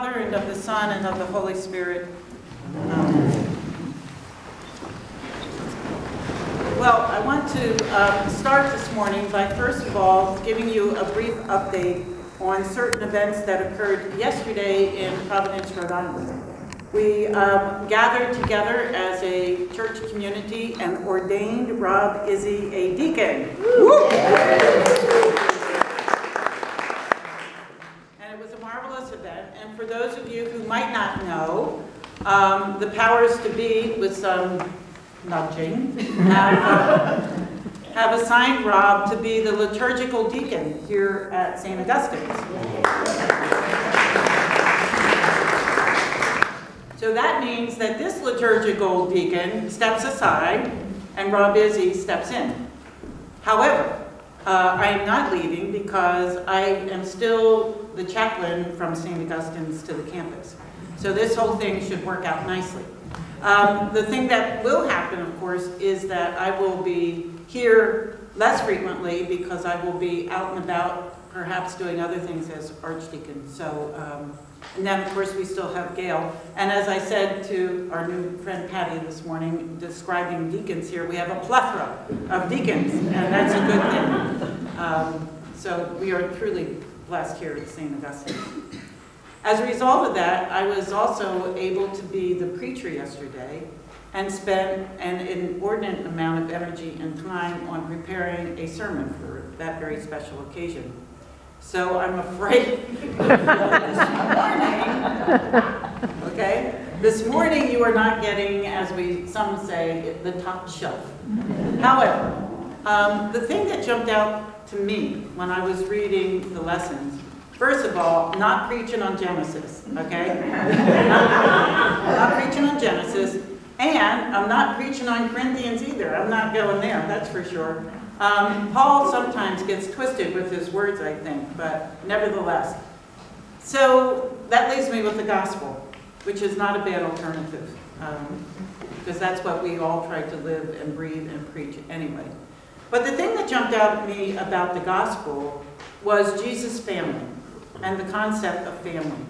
And of the Son, and of the Holy Spirit. Well, I want to start this morning by first of all giving you a brief update on certain events that occurred yesterday in Providence, Rhode Island. We gathered together as a church community and ordained Rob Izzy a deacon. Woo! And for those of you who might not know, the powers to be, with some nudging, have assigned Rob to be the liturgical deacon here at St. Augustine's. So that means that this liturgical deacon steps aside and Rob Izzy steps in. However, I am not leaving because I am still the chaplain from St. Augustine's to the campus. So this whole thing should work out nicely. The thing that will happen, of course, is that I will be here less frequently because I will be out and about, perhaps doing other things as archdeacon. So, and then of course we still have Gail. And as I said to our new friend Patty this morning, describing deacons here, we have a plethora of deacons, and that's a good thing. So we are truly blessed here at St. Augustine. As a result of that, I was also able to be the preacher yesterday and spent an inordinate amount of energy and time on preparing a sermon for that very special occasion. So I'm afraid this morning you are not getting, as some say, the top shelf. However, the thing that jumped out to me when I was reading the lessons, first of all, not preaching on Genesis, okay? not preaching on Genesis, and I'm not preaching on Corinthians either. I'm not going there, that's for sure. Paul sometimes gets twisted with his words, I think, but nevertheless. So that leaves me with the gospel, which is not a bad alternative, because that's what we all try to live and breathe and preach anyway. But the thing that jumped out at me about the gospel was Jesus' family and the concept of family,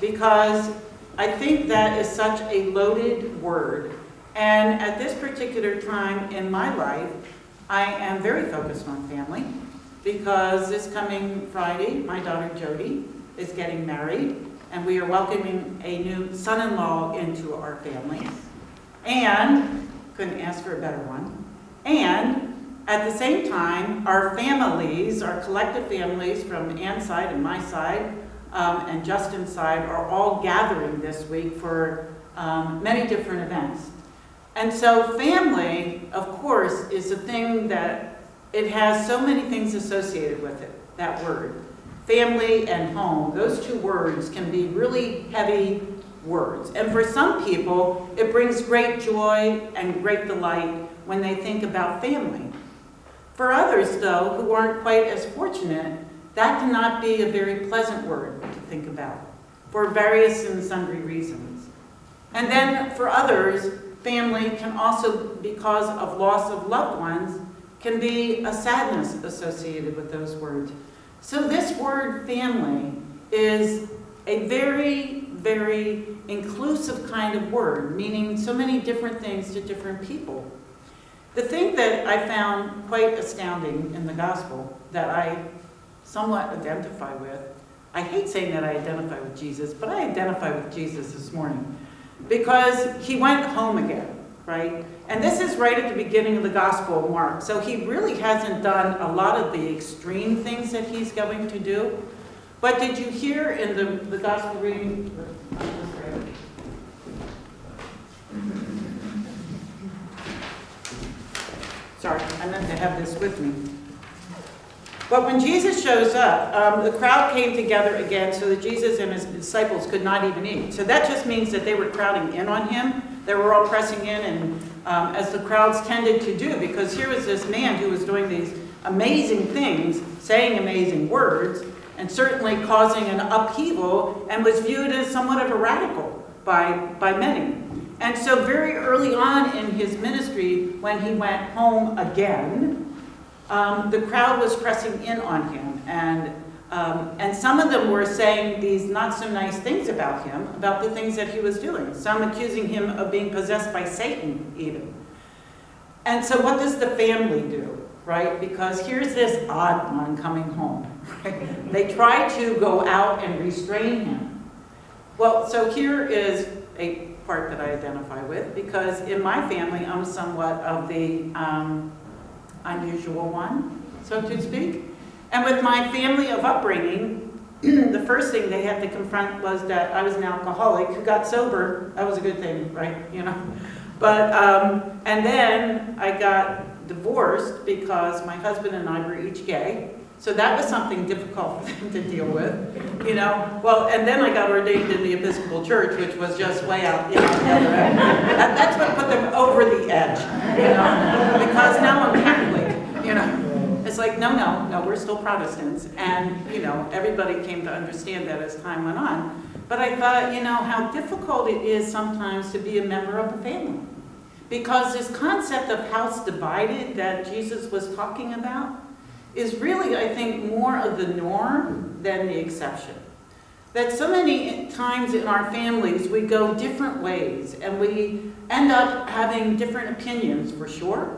because I think that is such a loaded word, and at this particular time in my life, I am very focused on family, because this coming Friday, my daughter Jody is getting married, and we are welcoming a new son-in-law into our family, and couldn't ask for a better one, and at the same time, our families, our collective families from Ann's side and my side, and Justin's side, are all gathering this week for many different events. And so family, of course, is a thing that it has so many things associated with it, that word. Family and home, those two words can be really heavy words. And for some people, it brings great joy and great delight when they think about family. For others, though, who aren't quite as fortunate, that cannot be a very pleasant word to think about, for various and sundry reasons. And then for others, family can also, because of loss of loved ones, can be a sadness associated with those words. So this word family is a very, very inclusive kind of word, meaning so many different things to different people. The thing that I found quite astounding in the gospel that I somewhat identify with, I hate saying that I identify with Jesus, but I identify with Jesus this morning because he went home again, right? And this is right at the beginning of the Gospel of Mark, so he really hasn't done a lot of the extreme things that he's going to do. But did you hear in the Gospel reading? Sorry, I meant to have this with me. But when Jesus shows up, the crowd came together again so that Jesus and his disciples could not even eat. So that just means that they were crowding in on him. They were all pressing in, and as the crowds tended to do, because here was this man who was doing these amazing things, saying amazing words, and certainly causing an upheaval, and was viewed as somewhat of a radical by many. And so very early on in his ministry, when he went home again, the crowd was pressing in on him, and And some of them were saying these not so nice things about him, about the things that he was doing. Some accusing him of being possessed by Satan, even. And so what does the family do, right? Because here's this odd one coming home, right? They try to go out and restrain him. Well, so here is a part that I identify with, because in my family, I'm somewhat of the unusual one, so to speak. And with my family of upbringing, the first thing they had to confront was that I was an alcoholic who got sober. That was a good thing, right? You know. But and then I got divorced because my husband and I were each gay. So that was something difficult for them to deal with, you know. Well, and then I got ordained in the Episcopal Church, which was just way out, you know, the other end. That's what put them over the edge, you know, because now I'm Catholic, you know. It's like, no, we're still Protestants. And, you know, everybody came to understand that as time went on. But I thought, you know, how difficult it is sometimes to be a member of the family. Because this concept of house divided that Jesus was talking about is really, I think, more of the norm than the exception. That so many times in our families, we go different ways, and we end up having different opinions, for sure.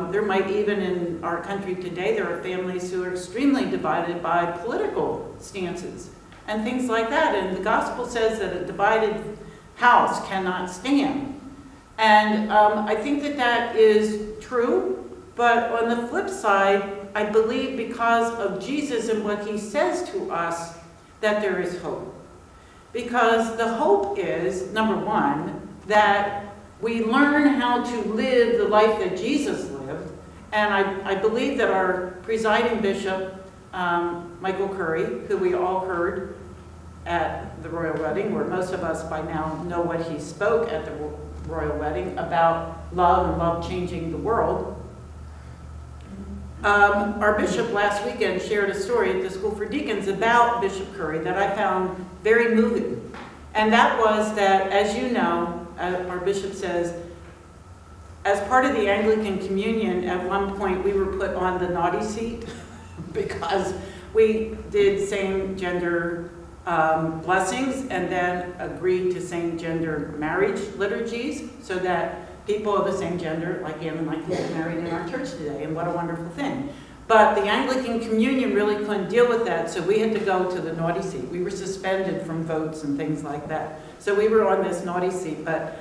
There might even, in our country today, there are families who are extremely divided by political stances and things like that. And the gospel says that a divided house cannot stand. And I think that that is true, but on the flip side, I believe because of Jesus and what he says to us, that there is hope. Because the hope is, number one, that we learn how to live the life that Jesus lived. And I believe that our presiding bishop, Michael Curry, who we all heard at the royal wedding, where most of us by now know what he spoke at the royal wedding about love and love changing the world. Our bishop last weekend shared a story at the School for Deacons about Bishop Curry that I found very moving. And that was that, as you know, our bishop says, as part of the Anglican Communion, at one point we were put on the naughty seat because we did same-gender blessings and then agreed to same-gender marriage liturgies so that people of the same gender, like Anne and I, can get married in our church today, and what a wonderful thing. But the Anglican Communion really couldn't deal with that, so we had to go to the naughty seat. We were suspended from votes and things like that. So we were on this naughty seat. But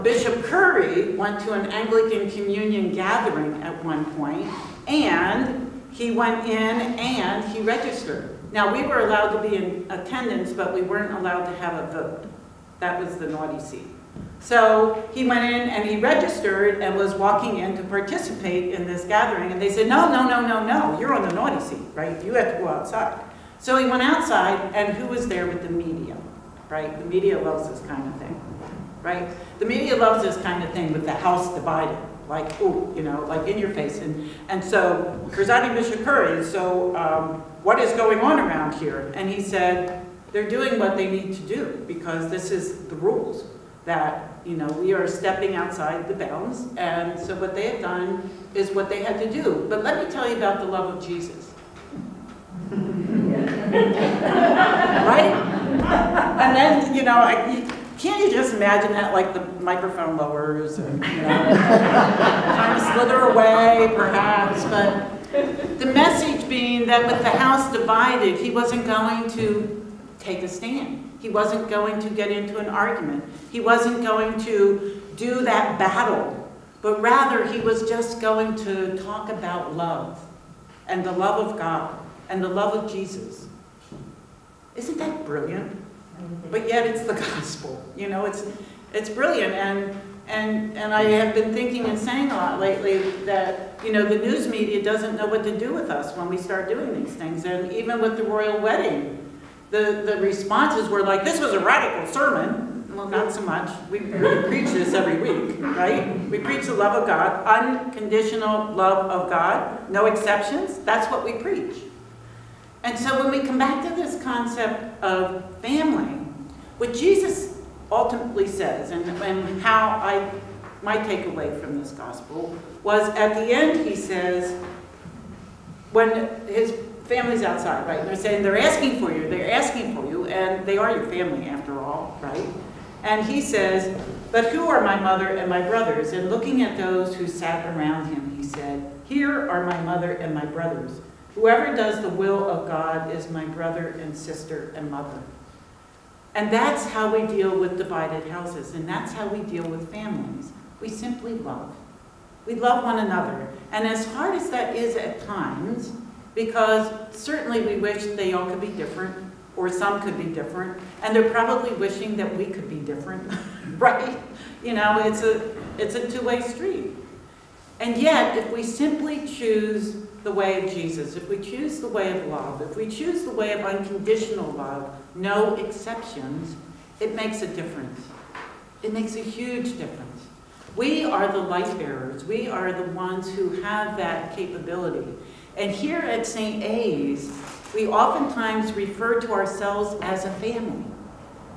Bishop Curry went to an Anglican Communion gathering at one point, and he went in and he registered. Now, we were allowed to be in attendance, but we weren't allowed to have a vote. That was the naughty seat. So he went in and he registered and was walking in to participate in this gathering. And they said, no, you're on the naughty seat, right? You have to go outside. So he went outside, and who was there with the media, right? The media loves this kind of thing, right? The media loves this kind of thing with the house divided, like, ooh, you know, like in your face. And so, presiding Bishop Curry, so what is going on around here? And he said, they're doing what they need to do because this is the rules. That, you know, we are stepping outside the bounds, and so what they have done is what they had to do. But let me tell you about the love of Jesus. Right? And then, you know, can't you just imagine that, like the microphone lowers and, you know, kind of slither away, perhaps, but the message being that with the house divided, he wasn't going to take a stand. He wasn't going to get into an argument. He wasn't going to do that battle, but rather he was just going to talk about love and the love of God and the love of Jesus. Isn't that brilliant? But yet it's the gospel. You know, it's brilliant. And I have been thinking and saying a lot lately that, you know, the news media doesn't know what to do with us when we start doing these things. And even with the royal wedding, the responses were like, this was a radical sermon. Well, not so much. We preach this every week, right? We preach the love of God, unconditional love of God, no exceptions. That's what we preach. And so when we come back to this concept of family, what Jesus ultimately says, and how my takeaway from this gospel was at the end, he says, when his families outside, right? And they're saying they're asking for you, and they are your family after all, right? And he says, but who are my mother and my brothers? And looking at those who sat around him, he said, here are my mother and my brothers. Whoever does the will of God is my brother and sister and mother. And that's how we deal with divided houses, and that's how we deal with families. We simply love. We love one another. And as hard as that is at times, because certainly we wish they all could be different, or some could be different, and they're probably wishing that we could be different, right? You know, it's a two-way street. And yet, if we simply choose the way of Jesus, if we choose the way of love, if we choose the way of unconditional love, no exceptions, it makes a difference. It makes a huge difference. We are the light bearers. We are the ones who have that capability. And here at St. A's, we oftentimes refer to ourselves as a family.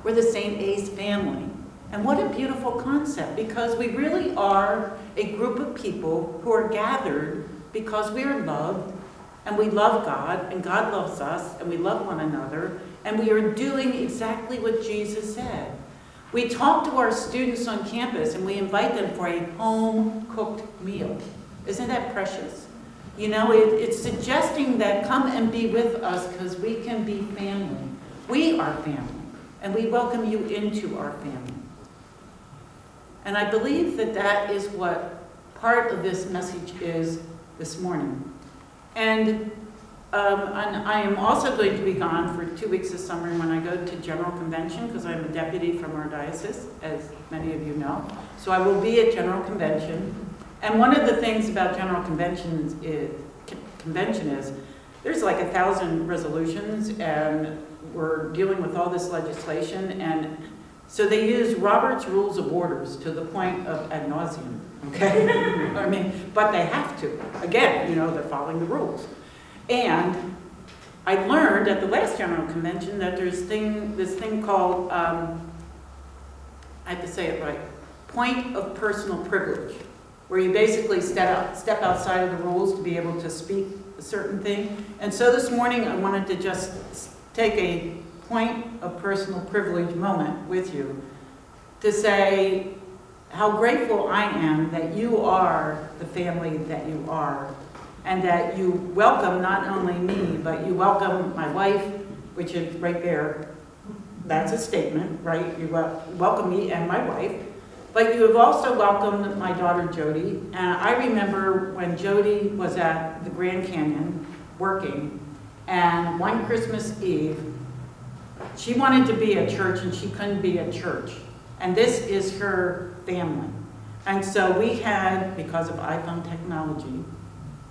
We're the St. A's family. And what a beautiful concept, because we really are a group of people who are gathered because we are loved, and we love God, and God loves us, and we love one another, and we are doing exactly what Jesus said. We talk to our students on campus, and we invite them for a home-cooked meal. Isn't that precious? You know, it's suggesting that come and be with us because we can be family. We are family, and we welcome you into our family. And I believe that that is what part of this message is this morning. And I am also going to be gone for 2 weeks this summer when I go to General Convention, because I'm a deputy from our diocese, as many of you know. So I will be at General Convention. And one of the things about General Convention is there's like 1,000 resolutions, and we're dealing with all this legislation, and so they use Robert's Rules of Orders to the point of ad nauseum, okay? I mean, but they have to. Again, you know, they're following the rules. And I learned at the last General Convention that there's this thing called, I have to say it right, point of personal privilege, where you basically step outside of the rules to be able to speak a certain thing. And so this morning I wanted to just take a point of personal privilege moment with you to say how grateful I am that you are the family that you are, and that you welcome not only me, but you welcome my wife, which is right there. That's a statement, right? You welcome me and my wife. But you have also welcomed my daughter, Jody. And I remember when Jody was at the Grand Canyon working, and one Christmas Eve, she wanted to be at church and she couldn't be at church. And this is her family. And so we had, because of iPhone technology,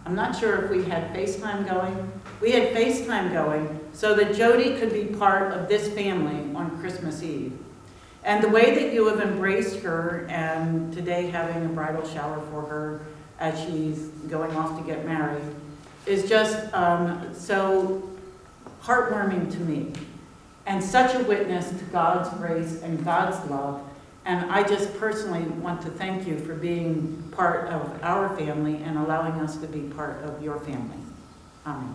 I'm not sure if we had FaceTime going. We had FaceTime going so that Jody could be part of this family on Christmas Eve. And the way that you have embraced her, and today having a bridal shower for her as she's going off to get married, is just so heartwarming to me. And such a witness to God's grace and God's love. And I just personally want to thank you for being part of our family and allowing us to be part of your family. Amen.